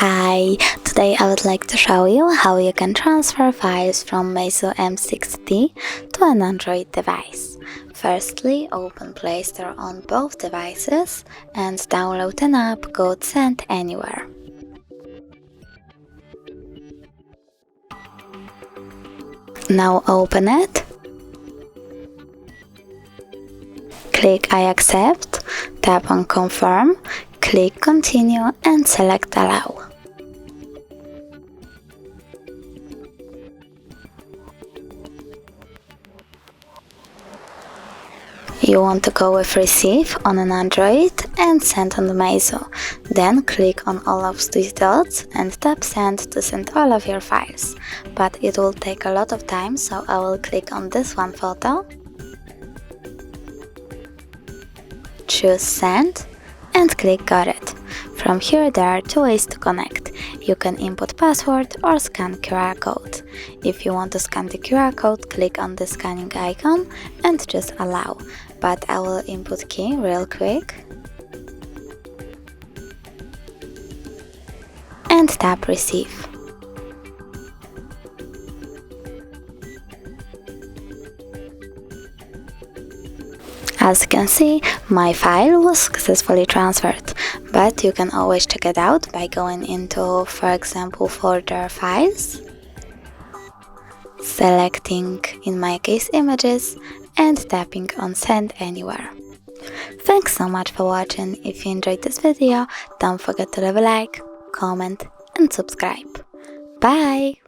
Hi, today I would like to show you how you can transfer files from MEIZU M16 to an Android device. Firstly, open Play Store on both devices and download an app called Send Anywhere. Now open it. Click I accept, tap on Confirm, click Continue and select Allow. You want to go with Receive on an Android and Send on the MEIZU. Then click on all of these dots and tap Send to send all of your files. But it will take a lot of time, so I will click on this one photo, choose Send and click Got it. From here there are two ways to connect. You can input password or scan QR code. If you want to scan the QR code, click on the scanning icon and just allow. But I will input key real quick and tap Receive. As you can see, my file was successfully transferred, but you can always check it out by going into, for example, folder Files, selecting, in my case, Images, and tapping on Send Anywhere. Thanks so much for watching. If you enjoyed this video, don't forget to leave a like, comment, and subscribe. Bye!